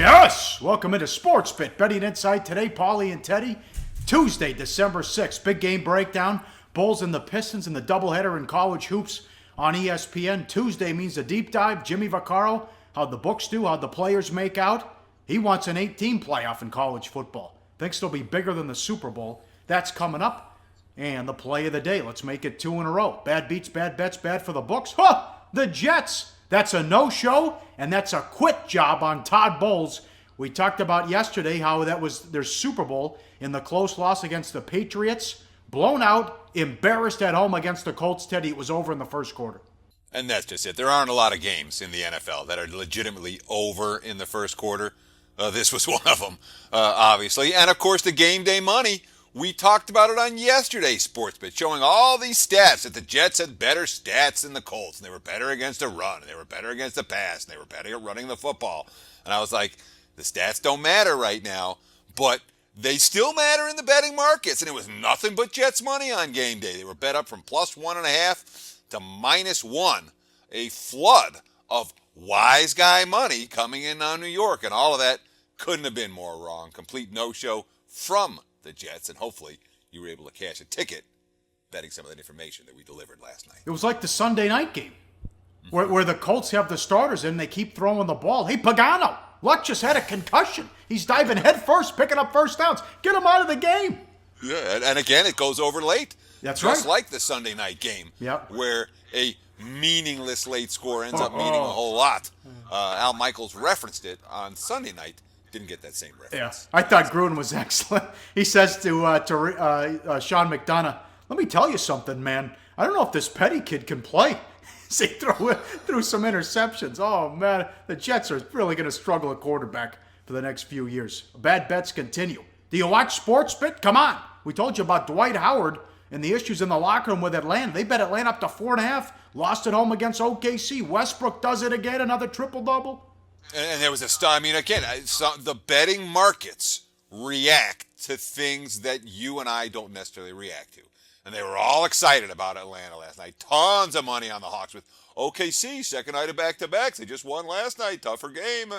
Yes! Welcome into Sports Bet. Betting Insight today, Pauly and Teddy. Tuesday, December 6th. Big game breakdown. Bulls and the Pistons in the doubleheader in college hoops on ESPN. Tuesday means a deep dive. Jimmy Vaccaro, how'd the books do, how'd the players make out. He wants an 8-team playoff in college football. Thinks it'll be bigger than the Super Bowl. That's coming up. And the play of the day. Let's make it 2 in a row. Bad beats, bad bets, bad for the books. Huh! The Jets. That's a no-show, and that's a quit job on Todd Bowles. We talked about yesterday how that was their Super Bowl in the close loss against the Patriots. Blown out, embarrassed at home against the Colts. Teddy, it was over in the first quarter. And that's just it. There aren't a lot of games in the NFL that are legitimately over in the first quarter. This was one of them, obviously. And, of course, the game day money. We talked about it on yesterday's Sportsbet, showing all these stats that the Jets had better stats than the Colts, and they were better against the run, and they were better against the pass, and they were better at running the football. And I was like, the stats don't matter right now, but they still matter in the betting markets. And it was nothing but Jets money on game day. They were bet up from plus 1.5 to -1. A flood of wise guy money coming in on New York, and all of that couldn't have been more wrong. Complete no-show from the Jets, and hopefully you were able to cash a ticket betting some of that information that we delivered last night. It was like the Sunday night game where the Colts have the starters in, they keep throwing the ball. Hey, Pagano, Luck just had a concussion. He's diving head first, picking up first downs. Get him out of the game. Yeah, and again, it goes over late. That's just right. like the Sunday night game, yep, where a meaningless late score ends up meaning a whole lot. Al Michaels referenced it on Sunday night. Didn't get that same reference. Yeah, I thought Gruden was excellent. He says to Sean McDonough, "Let me tell you something, man. I don't know if this Petty kid can play." He threw some interceptions. Oh man, the Jets are really going to struggle at quarterback for the next few years. Bad bets continue. Do you watch Sportsbet? Come on. We told you about Dwight Howard and the issues in the locker room with Atlanta. They bet Atlanta up to 4.5. Lost at home against OKC. Westbrook does it again. Another triple-double. And there was the betting markets react to things that you and I don't necessarily react to. And they were all excited about Atlanta last night. Tons of money on the Hawks with OKC, second night of back-to-backs. They just won last night. Tougher game.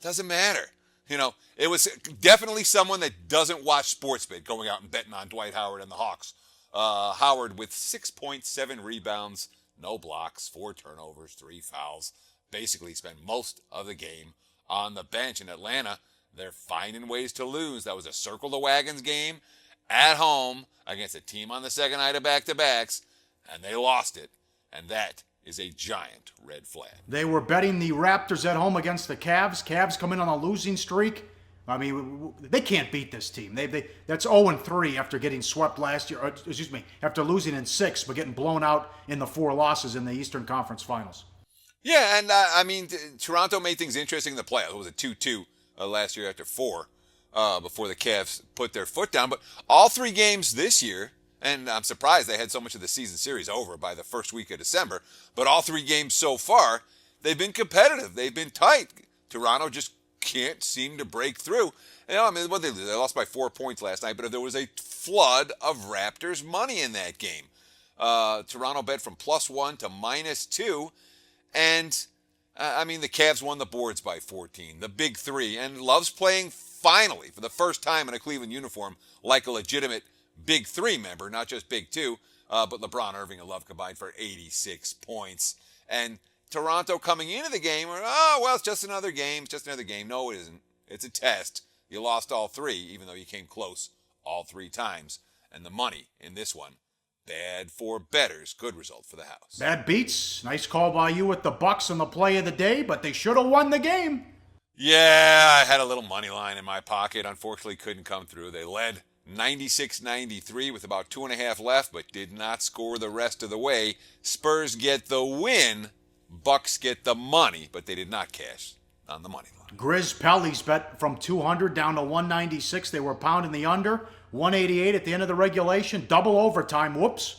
Doesn't matter. You know, it was definitely someone that doesn't watch Sportsbet going out and betting on Dwight Howard and the Hawks. Howard with 6.7 rebounds, no blocks, 4 turnovers, 3 fouls. Basically spent most of the game on the bench. In Atlanta, they're finding ways to lose. That was a circle the wagons game at home against a team on the second night of back-to-backs, and they lost it. And that is a giant red flag. They were betting the Raptors at home against the Cavs. Cavs come in on a losing streak. I mean, they can't beat this team. That's 0-3 after getting swept last year. After losing in 6, but getting blown out in the 4 losses in the Eastern Conference Finals. Yeah, and Toronto made things interesting in the playoffs. It was a 2-2 last year after 4 before the Cavs put their foot down. But all 3 games this year, and I'm surprised they had so much of the season series over by the first week of December, but all 3 games so far, they've been competitive. They've been tight. Toronto just can't seem to break through. What they lose? They lost by 4 points last night, but there was a flood of Raptors money in that game. Toronto bet from +1 to -2. And, the Cavs won the boards by 14, the big 3. And Love's playing finally, for the first time in a Cleveland uniform, like a legitimate big 3 member, not just big 2. But LeBron, Irving, and Love combined for 86 points. And Toronto coming into the game, it's just another game. It's just another game. No, it isn't. It's a test. You lost all 3, even though you came close all 3 times. And the money in this one, bad for bettors. Good result for the house. Bad beats. Nice call by you with the Bucks on the play of the day, but they should have won the game. Yeah, I had a little money line in my pocket. Unfortunately, couldn't come through. They led 96-93 with about 2.5 left, but did not score the rest of the way. Spurs get the win. Bucks get the money, but they did not cash on the money line. Grizz Pelly's bet from 200 down to 196. They were pounding the under. 188 at the end of the regulation. Double overtime. Whoops.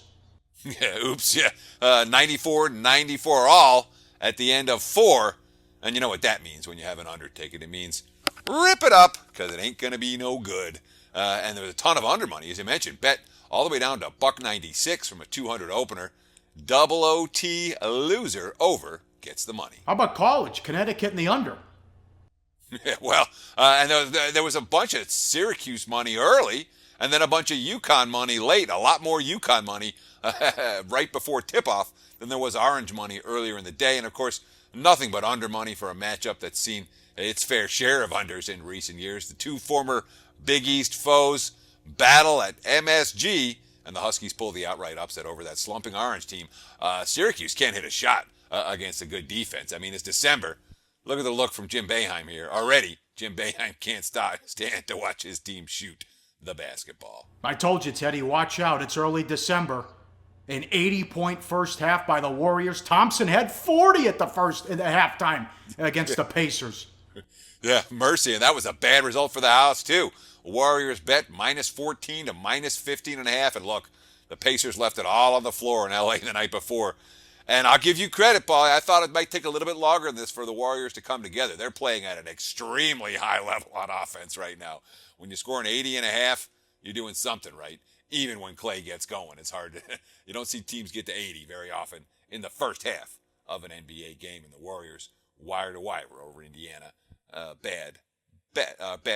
Yeah, oops, yeah. 94-94 all at the end of 4. And you know what that means when you have an under ticket. It means rip it up because it ain't going to be no good. And there was a ton of under money, as you mentioned. Bet all the way down to $1.96 from a 200 opener. Double OT loser over gets the money. How about college? Connecticut in the under. Yeah, well, and there was a bunch of Syracuse money early, and then a bunch of UConn money late. A lot more UConn money right before tip-off than there was Orange money earlier in the day. And, of course, nothing but under money for a matchup that's seen its fair share of unders in recent years. The two former Big East foes battle at MSG, and the Huskies pull the outright upset over that slumping Orange team. Syracuse can't hit a shot against a good defense. I mean, it's December. Look at the look from Jim Boeheim here. Already, Jim Boeheim can't stand to watch his team shoot the basketball. I told you, Teddy, watch out. It's early December. An 80-point first half by the Warriors. Thompson had 40 at the halftime against the Pacers. Yeah, mercy, and that was a bad result for the house, too. Warriors bet minus 14 to minus 15.5, and look, the Pacers left it all on the floor in L.A. the night before. And I'll give you credit, Paul. I thought it might take a little bit longer than this for the Warriors to come together. They're playing at an extremely high level on offense right now. When you score an 80.5, you're doing something right. Even when Clay gets going, it's hard to. You don't see teams get to 80 very often in the first half of an NBA game. And the Warriors, wire to wire over Indiana, bad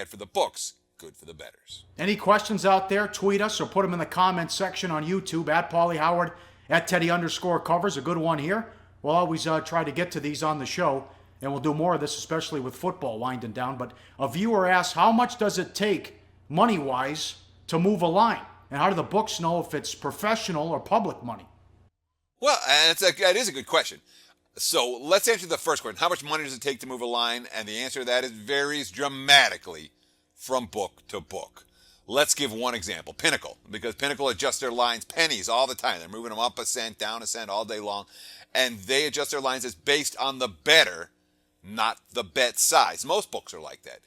for the books, good for the bettors. Any questions out there? Tweet us or put them in the comments section on YouTube at Pauly Howard. At Teddy_covers, a good one here. We'll always try to get to these on the show, and we'll do more of this, especially with football winding down. But a viewer asked, how much does it take, money-wise, to move a line? And how do the books know if it's professional or public money? Well, that is a good question. So let's answer the first question. How much money does it take to move a line? And the answer to that varies dramatically from book to book. Let's give one example. Pinnacle, because Pinnacle adjusts their lines pennies all the time. They're moving them up a cent, down a cent all day long. And they adjust their lines as based on the bettor, not the bet size. Most books are like that.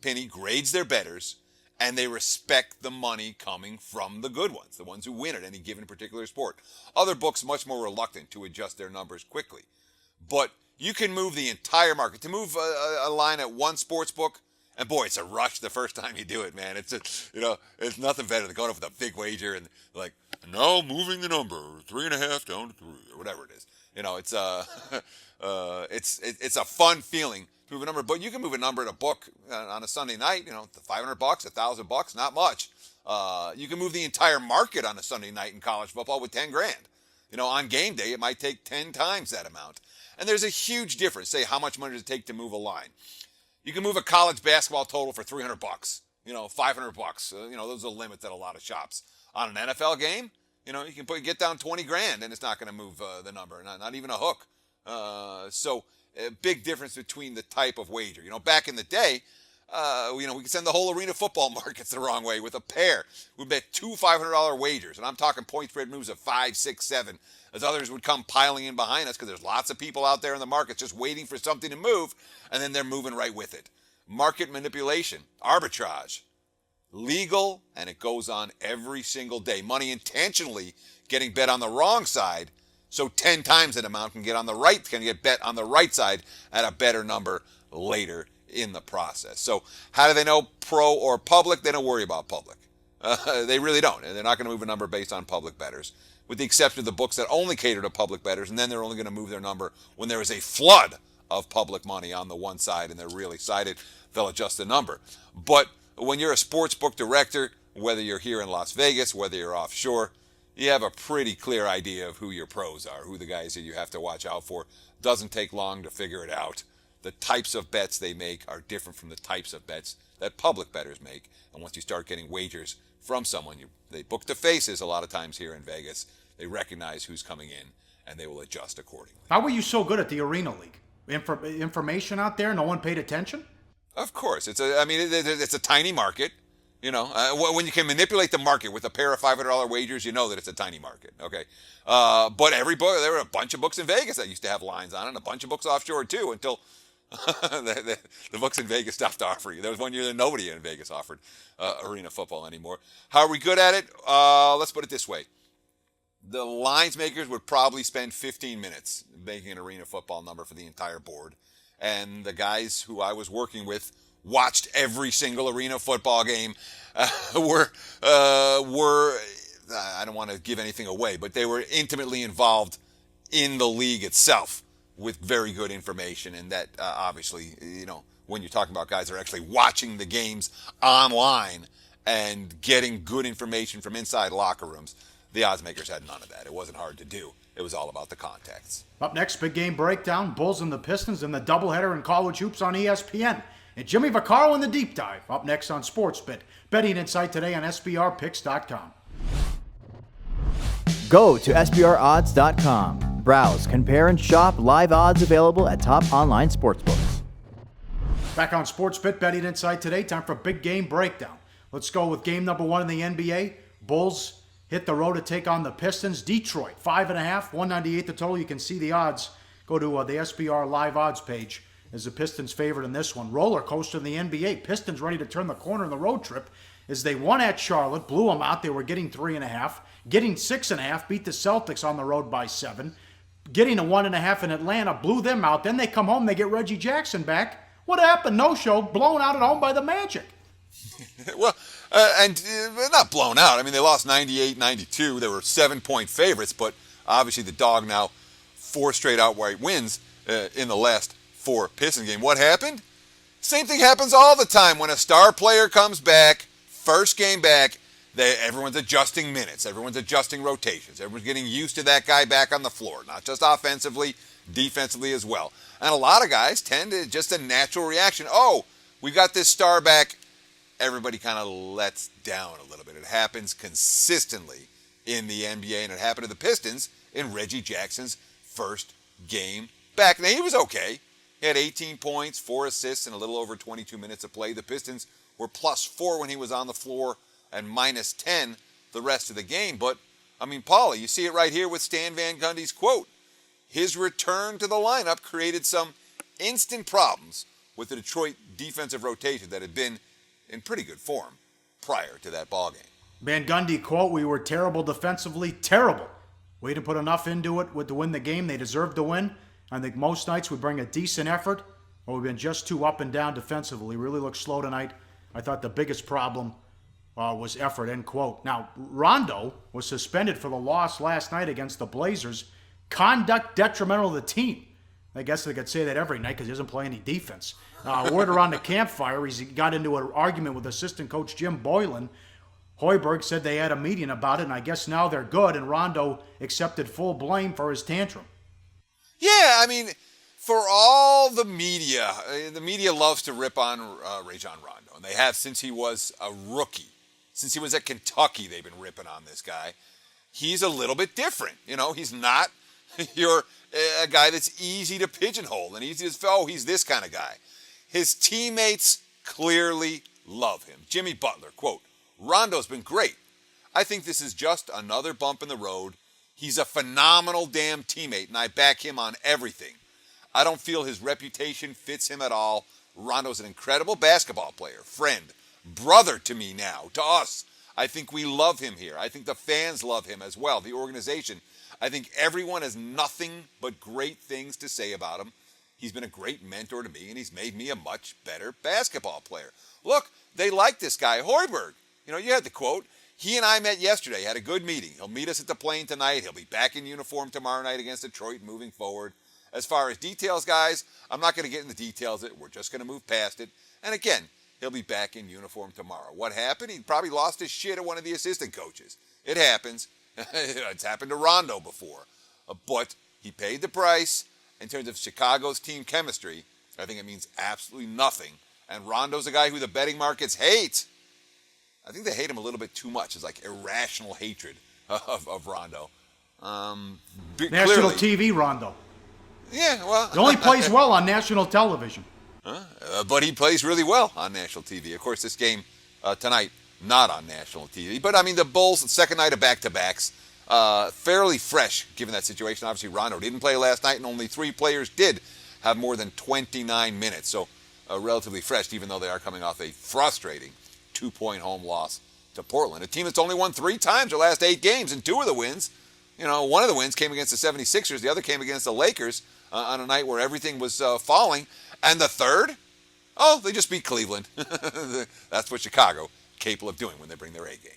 Penny grades their bettors, and they respect the money coming from the good ones, the ones who win at any given particular sport. Other books much more reluctant to adjust their numbers quickly. But you can move the entire market. To move a line at one sports book, and boy, it's a rush the first time you do it, man. It's nothing better than going up with a big wager and like, now moving the number 3.5 down to 3 or whatever it is. It's a fun feeling to move a number, but you can move a number in a book on a Sunday night. $500, $1,000, not much. You can move the entire market on a Sunday night in college football with $10,000. On game day, it might take 10 times that amount. And there's a huge difference. Say, how much money does it take to move a line? You can move a college basketball total for $300, $500. Those are the limits at a lot of shops. On an NFL game, you can get down $20,000 and it's not going to move the number, not even a hook. So a big difference between the type of wager. Back in the day, we could send the whole arena football markets the wrong way with a pair. We'd bet two $500 wagers, and I'm talking point spread moves of 5, 6, 7, as others would come piling in behind us because there's lots of people out there in the markets just waiting for something to move, and then they're moving right with it. Market manipulation, arbitrage, legal, and it goes on every single day. Money intentionally getting bet on the wrong side, so 10 times that amount can get bet on the right side at a better number later in the process. So how do they know pro or public? They don't worry about public. They really don't. And they're not going to move a number based on public bettors, with the exception of the books that only cater to public bettors, and then they're only going to move their number when there is a flood of public money on the one side and they're really excited, they'll adjust the number. But when you're a sports book director, whether you're here in Las Vegas, whether you're offshore, you have a pretty clear idea of who your pros are, who the guys that you have to watch out for. Doesn't take long to figure it out. The types of bets they make are different from the types of bets that public bettors make. And once you start getting wagers from someone, they book the faces a lot of times here in Vegas. They recognize who's coming in, and they will adjust accordingly. How were you so good at the Arena League? Information out there? No one paid attention? Of course. It's a tiny market. When you can manipulate the market with a pair of $500 wagers, you know that it's a tiny market. Okay. But every book, there were a bunch of books in Vegas that used to have lines on it, and a bunch of books offshore too, until the books in Vegas stopped offering. There was one year that nobody in Vegas offered arena football anymore. How are we good at it? Let's put it this way. The lines makers would probably spend 15 minutes making an arena football number for the entire board. And the guys who I was working with watched every single arena football game, were I don't want to give anything away, but they were intimately involved in the league itself. with very good information, and that obviously, when you're talking about guys that are actually watching the games online and getting good information from inside locker rooms, the odds makers had none of that. It wasn't hard to do. It was all about the contacts. Up next, big game breakdown, Bulls and the Pistons and the doubleheader in college hoops on ESPN. And Jimmy Vaccaro in the deep dive, up next on SportsBit. Betting insight today on SBRpicks.com. Go to SBRodds.com. Browse, compare, and shop live odds available at top online sportsbooks. Back on SportsBit, Betting insight today, time for big game breakdown. Let's go with game number 1 in the NBA. Bulls hit the road to take on the Pistons. Detroit, 5.5, 198 the total. You can see the odds. Go to the SBR live odds page as the Pistons favorite in this one. Roller coaster in the NBA. Pistons ready to turn the corner in the road trip as they won at Charlotte, blew them out. They were getting 3.5, getting 6.5, beat the Celtics on the road by 7, getting a 1.5 in Atlanta, blew them out. Then they come home, they get Reggie Jackson back. What happened? No show, blown out at home by the Magic. Well, not blown out. I mean, they lost 98-92. They were 7-point favorites, but obviously the dog now 4 straight outright wins in the last 4 Pistons game. What happened? Same thing happens all the time when a star player comes back, first game back. Everyone's adjusting minutes. Everyone's adjusting rotations. Everyone's getting used to that guy back on the floor, not just offensively, defensively as well. And a lot of guys tend to just a natural reaction. Oh, we got this star back. Everybody kind of lets down a little bit. It happens consistently in the NBA, and it happened to the Pistons in Reggie Jackson's first game back. Now, he was okay. He had 18 points, 4 assists, and a little over 22 minutes of play. The Pistons were +4 when he was on the floor and -10 the rest of the game. But, I mean, Pauly, you see it right here with Stan Van Gundy's quote. His return to the lineup created some instant problems with the Detroit defensive rotation that had been in pretty good form prior to that ballgame. Van Gundy quote, "We were terrible defensively, terrible. We didn't put enough into it to win the game. They deserved to win. I think most nights we bring a decent effort, but we've been just too up and down defensively. Really looked slow tonight. I thought the biggest problem was effort," end quote. Now, Rondo was suspended for the loss last night against the Blazers. Conduct detrimental to the team. I guess they could say that every night because he doesn't play any defense. Word around the campfire, he got into an argument with assistant coach Jim Boylan. Hoiberg said they had a meeting about it, and I guess now they're good, and Rondo accepted full blame for his tantrum. Yeah, I mean, for all the media loves to rip on Rajon Rondo, and they have since he was a rookie. Since he was at Kentucky, they've been ripping on this guy. He's a little bit different. He's not a guy that's easy to pigeonhole and easy to, oh, he's this kind of guy. His teammates clearly love him. Jimmy Butler, quote, "Rondo's been great. I think this is just another bump in the road. He's a phenomenal damn teammate, and I back him on everything. I don't feel his reputation fits him at all. Rondo's an incredible basketball player, friend, brother to me now, to us. I think we love him here. I think the fans love him as well, the organization. I think everyone has nothing but great things to say about him. He's been a great mentor to me, and he's made me a much better basketball player." Look, they like this guy, Hoiberg. You had the quote. "He and I met yesterday, had a good meeting. He'll meet us at the plane tonight. He'll be back in uniform tomorrow night against Detroit moving forward. As far as details, guys, I'm not going to get into details. We're just going to move past it. And again, he'll be back in uniform tomorrow." What happened? He probably lost his shit at one of the assistant coaches. It happens. It's happened to Rondo before. But he paid the price. In terms of Chicago's team chemistry, I think it means absolutely nothing. And Rondo's a guy who the betting markets hate. I think they hate him a little bit too much. It's like irrational hatred of Rondo. National TV Rondo. Yeah, well. He only plays well on national television. But he plays really well on national TV. Of course, this game tonight, not on national TV. But, I mean, the Bulls, second night of back-to-backs, fairly fresh given that situation. Obviously, Rondo didn't play last night, and only 3 players did have more than 29 minutes. So, relatively fresh, even though they are coming off a frustrating 2-point home loss to Portland. A team that's only won 3 times their last 8 games, and 2 of the wins, one of the wins came against the 76ers. The other came against the Lakers on a night where everything was falling. And the third, they just beat Cleveland. That's what Chicago capable of doing when they bring their A game.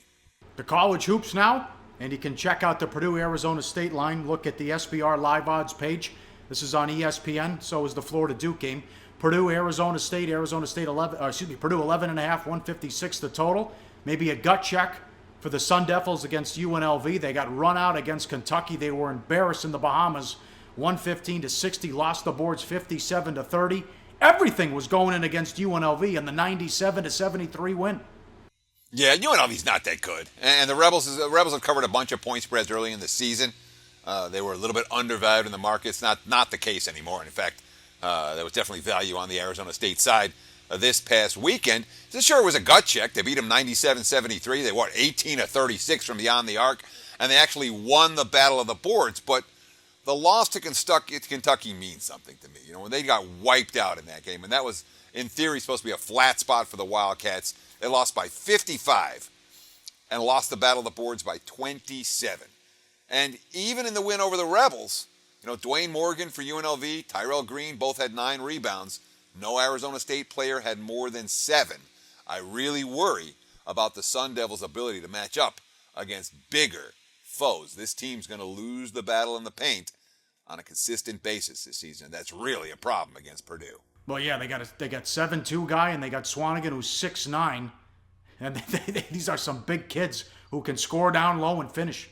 The college hoops now, and you can check out the Purdue-Arizona State line. Look at the SBR Live Odds page. This is on ESPN. So is the Florida-Duke game. Purdue, Arizona State 11. Purdue 11.5, 156 the total. Maybe a gut check for the Sun Devils against UNLV. They got run out against Kentucky. They were embarrassed in the Bahamas, 115-60. Lost the boards 57-30. Everything was going in against UNLV in the 97-73 win. Yeah, UNLV's not that good, and the Rebels have covered a bunch of point spreads early in the season. They were a little bit undervalued in the market. It's not the case anymore. And in fact, there was definitely value on the Arizona State side this past weekend. This sure was a gut check. They beat them 97-73. They won 18-36 from beyond the arc, and they actually won the battle of the boards. But the loss to Kentucky means something to me. When they got wiped out in that game, and that was, in theory, supposed to be a flat spot for the Wildcats, they lost by 55 and lost the battle of the boards by 27. And even in the win over the Rebels, Dwayne Morgan for UNLV, Tyrell Green both had 9 rebounds. No Arizona State player had more than 7. I really worry about the Sun Devils' ability to match up against bigger foes. This team's going to lose the battle in the paint on a consistent basis this season. That's really a problem against Purdue. Well, yeah, they got 7'2" guy, and they got Swanigan, who's 6'9", and these are some big kids who can score down low and finish.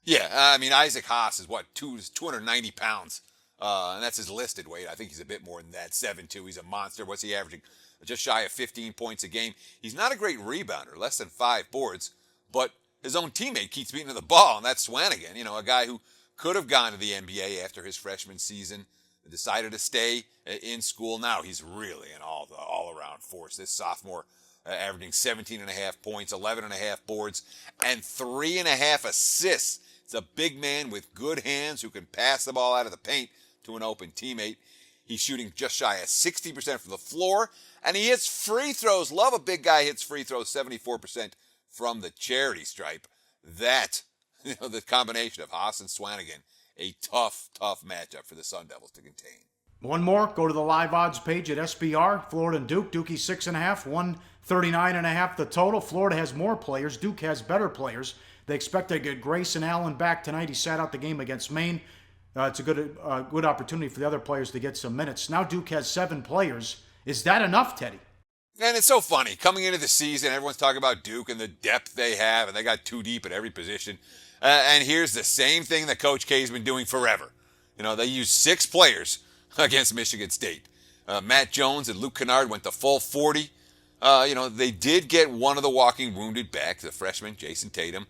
Yeah, Isaac Haas is 290 pounds, and that's his listed weight. I think he's a bit more than that, 7'2". He's a monster. What's he averaging? Just shy of 15 points a game. He's not a great rebounder, less than 5 boards, but his own teammate keeps beating him the ball, and that's Swanigan, a guy who could have gone to the NBA after his freshman season, decided to stay in school. Now he's really an all-around force. This sophomore averaging 17.5 points, 11.5 boards, and 3.5 assists. It's a big man with good hands who can pass the ball out of the paint to an open teammate. He's shooting just shy of 60% from the floor, and he hits free throws. Love a big guy hits free throws, 74% from the charity stripe. That, the combination of Haas and Swanigan, a tough matchup for the Sun Devils to contain. One more, go to the live odds page at SBR. Florida and Duke. Dookie 6.5, 139.5 the total. Florida has more players. Duke has better players. They expect to get Grayson Allen back tonight. He sat out the game against Maine. It's a good opportunity for the other players to get some minutes. Now Duke has 7 players. Is that enough, Teddy? And it's so funny. Coming into the season, everyone's talking about Duke and the depth they have, and they got too deep at every position. And here's the same thing that Coach K's been doing forever. They used 6 players against Michigan State. Matt Jones and Luke Kennard went the full 40. They did get one of the walking wounded back, the freshman, Jason Tatum.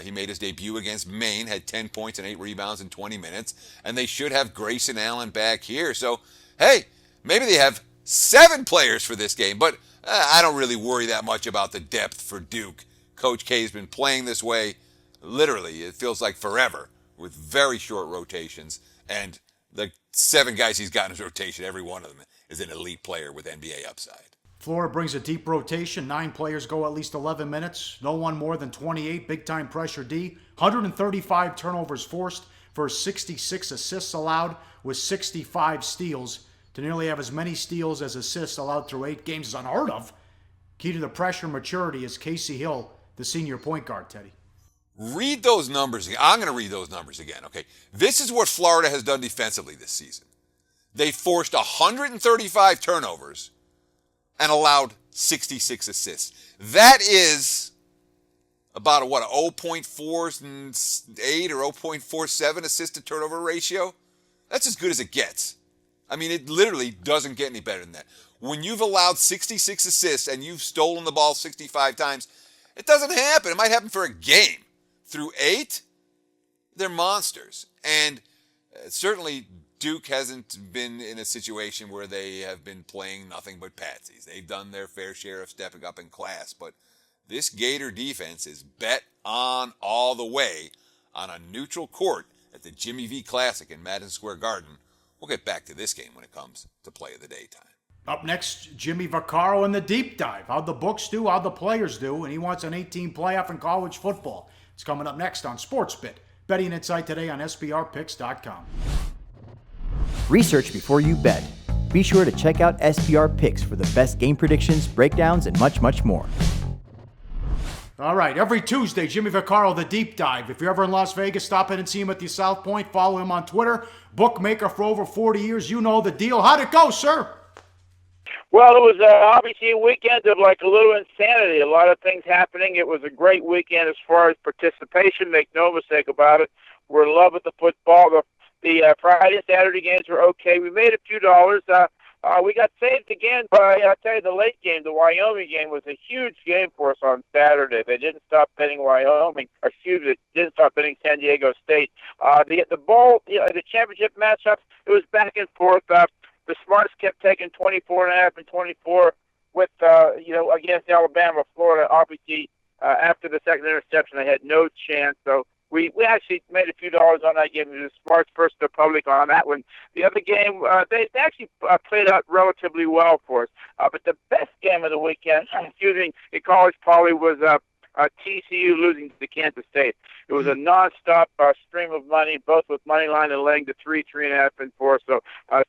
He made his debut against Maine, had 10 points and 8 rebounds in 20 minutes. And they should have Grayson Allen back here. So, hey, maybe they have 7 players for this game. But I don't really worry that much about the depth for Duke. Coach K's been playing this way, literally, it feels like forever, with very short rotations. And the 7 guys he's got in his rotation, every one of them is an elite player with NBA upside. Florida brings a deep rotation. 9 players go at least 11 minutes. No one more than 28. Big-time pressure D. 135 turnovers forced for 66 assists allowed with 65 steals. To nearly have as many steals as assists allowed through 8 games is unheard of. Key to the pressure maturity is Casey Hill, the senior point guard, Teddy. Read those numbers again. I'm going to read those numbers again, okay? This is what Florida has done defensively this season. They forced 135 turnovers and allowed 66 assists. That is about a 0.48 or 0.47 assist to turnover ratio. That's as good as it gets. It literally doesn't get any better than that. When you've allowed 66 assists and you've stolen the ball 65 times, it doesn't happen. It might happen for a game. Through 8, they're monsters. And certainly Duke hasn't been in a situation where they have been playing nothing but patsies. They've done their fair share of stepping up in class. But this Gator defense is bet on all the way on a neutral court at the Jimmy V Classic in Madison Square Garden. We'll get back to this game when it comes to play of the day time. Up next, Jimmy Vaccaro in the deep dive. How'd the books do? How'd the players do? And he wants an 18 playoff in college football. It's coming up next on SportsBit. Betting Insight today on SBRPicks.com. Research before you bet. Be sure to check out SBR Picks for the best game predictions, breakdowns, and much, much more. All right, every Tuesday, Jimmy Vaccaro, the deep dive. If you're ever in Las Vegas, stop in and see him at the South Point. Follow him on Twitter. Bookmaker for over 40 years. You know the deal. How'd it go, sir? Well, it was obviously a weekend of like a little insanity. A lot of things happening. It was a great weekend as far as participation. Make no mistake about it. We're in love with the football. The Friday and Saturday games were okay. We made a few dollars. We got saved again by, I'll tell you, the late game. The Wyoming game was a huge game for us on Saturday. They didn't stop betting Wyoming. Didn't stop betting San Diego State. The bowl, the championship matchups, it was back and forth. The Smarts kept taking 24.5 and 24 with, against Alabama, Florida. Obviously, after the second interception, they had no chance. So we actually made a few dollars on that game. The Smarts versus the public on that one. The other game, they actually played out relatively well for us. But the best game of the weekend, in college Pauly, was TCU losing to Kansas State. It was a nonstop stream of money, both with money line and laying to 3.5, and 4. So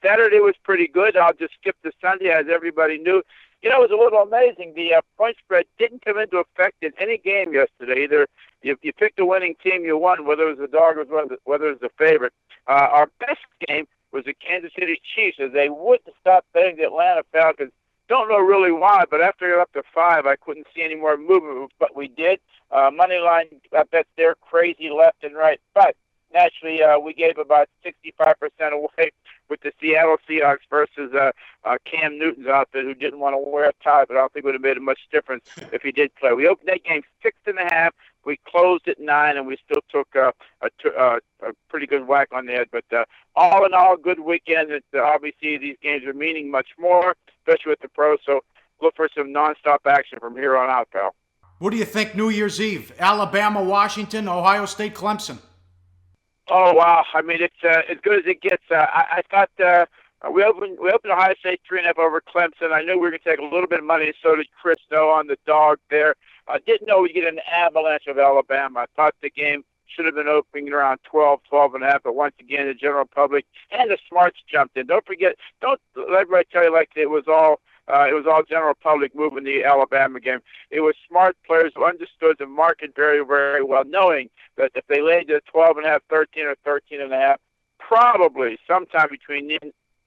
Saturday was pretty good. I'll just skip to Sunday, as everybody knew. It was a little amazing. The point spread didn't come into effect in any game yesterday. Either you picked a winning team, you won, whether it was the dog or whether it was the favorite. Our best game was the Kansas City Chiefs, as they wouldn't stop betting the Atlanta Falcons. Don't know really why, but after it got up to 5, I couldn't see any more movement, but we did. Money line bets there, crazy left and right. But naturally, we gave about 65% away with the Seattle Seahawks versus Cam Newton's outfit, who didn't want to wear a tie, but I don't think it would have made a much difference if he did play. We opened that game 6.5. We closed at 9, and we still took a pretty good whack on the head. But all in all, good weekend. Obviously, these games are meaning much more, especially with the pros. So look for some nonstop action from here on out, pal. What do you think New Year's Eve? Alabama, Washington, Ohio State, Clemson. Oh, wow. I mean, it's as good as it gets. I thought we opened Ohio State 3.5 over Clemson. I knew we were going to take a little bit of money, so did Chris Snow on the dog there. I didn't know we'd get an avalanche of Alabama. I thought the game should have been opening around 12.5, but once again, the general public and the smarts jumped in. Don't let everybody tell you like it was all general public moving the Alabama game. It was smart players who understood the market very, very well, knowing that if they laid to 12.5, 13, or 13.5, probably sometime between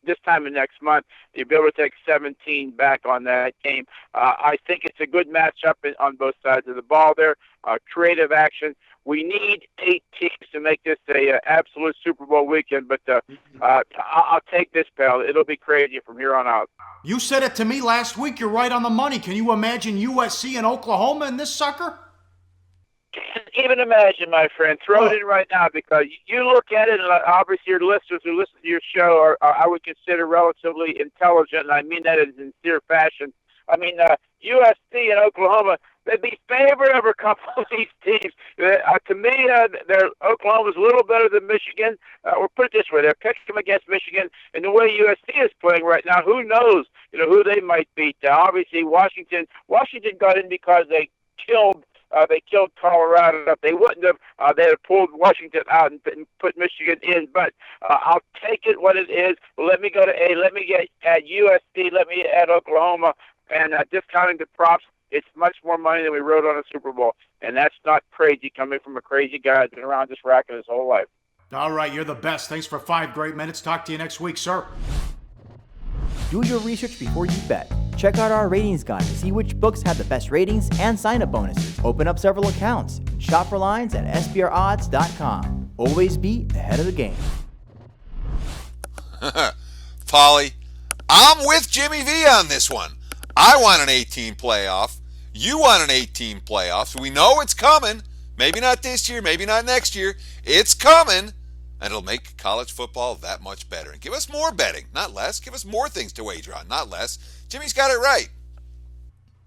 this time and next month, you'll be able to take 17 back on that game. I think it's a good matchup on both sides of the ball there. Creative action. We need 8 teams to make this a absolute Super Bowl weekend, but I'll take this, pal. It'll be crazy from here on out. You said it to me last week. You're right on the money. Can you imagine USC and Oklahoma in this sucker? Can't even imagine, my friend. Throw it in right now, because you look at it, and obviously your listeners who listen to your show I would consider relatively intelligent, and I mean that in a sincere fashion. I mean, USC and Oklahoma, they'd be favored over a couple of these teams. To me, Oklahoma's a little better than Michigan. Or put it this way, they're picking them against Michigan, and the way USC is playing right now, who knows, who they might beat. Obviously, Washington got in because they killed Colorado up. They wouldn't have. They had pulled Washington out and put Michigan in. But I'll take it what it is. Let me go to A. Let me get at USC. Let me add Oklahoma. And discounting the props, it's much more money than we wrote on a Super Bowl. And that's not crazy coming from a crazy guy who's been around this racket his whole life. All right, you're the best. Thanks for 5 great minutes. Talk to you next week, sir. Do your research before you bet. Check out our ratings guide to see which books have the best ratings and sign-up bonuses. Open up several accounts and shop for lines at SBRodds.com. Always be ahead of the game. Pauly, I'm with Jimmy V on this one. I want an 18 playoff. You want an 18 playoff. We know it's coming. Maybe not this year, maybe not next year. It's coming. And it'll make college football that much better. And give us more betting, not less. Give us more things to wager on, not less. Jimmy's got it right.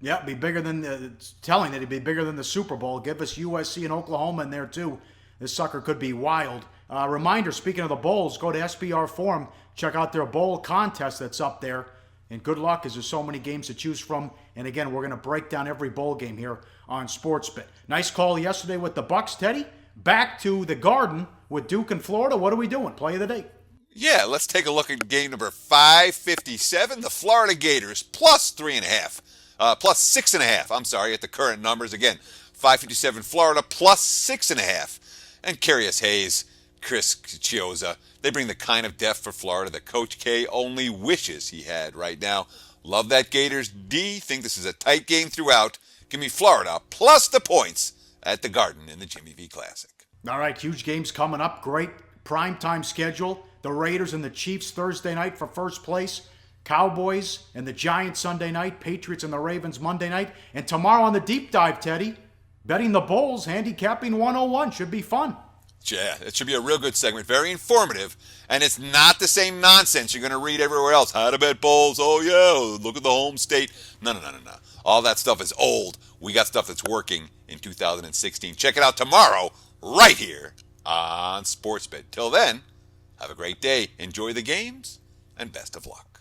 Yeah, be bigger than it's telling that it'd be bigger than the Super Bowl. Give us USC and Oklahoma in there too. This sucker could be wild. Reminder, speaking of the bowls, go to SBR Forum. Check out their bowl contest that's up there. And good luck, as there's so many games to choose from. And again, we're going to break down every bowl game here on SportsBit. Nice call yesterday with the Bucks, Teddy. Back to the Garden with Duke and Florida. What are we doing? Play of the day. Yeah, let's take a look at game number 557. The Florida Gators plus 3.5. Plus 6.5. I'm sorry, at the current numbers. Again, 557 Florida plus 6.5. And Carius Hayes, Chris Chioza, they bring the kind of depth for Florida that Coach K only wishes he had right now. Love that Gators D. Think this is a tight game throughout. Give me Florida plus the points at the Garden in the Jimmy V Classic. All right, huge games coming up. Great primetime schedule. The Raiders and the Chiefs Thursday night for first place. Cowboys and the Giants Sunday night. Patriots and the Ravens Monday night. And tomorrow on the Deep Dive, Teddy, betting the Bulls, handicapping 101. Should be fun. Yeah, it should be a real good segment. Very informative. And it's not the same nonsense you're going to read everywhere else. How to bet Bulls. Oh, yeah, look at the home state. No. All that stuff is old. We got stuff that's working in 2016. Check it out tomorrow, right here on SportsBet. Till then, have a great day. Enjoy the games, and best of luck.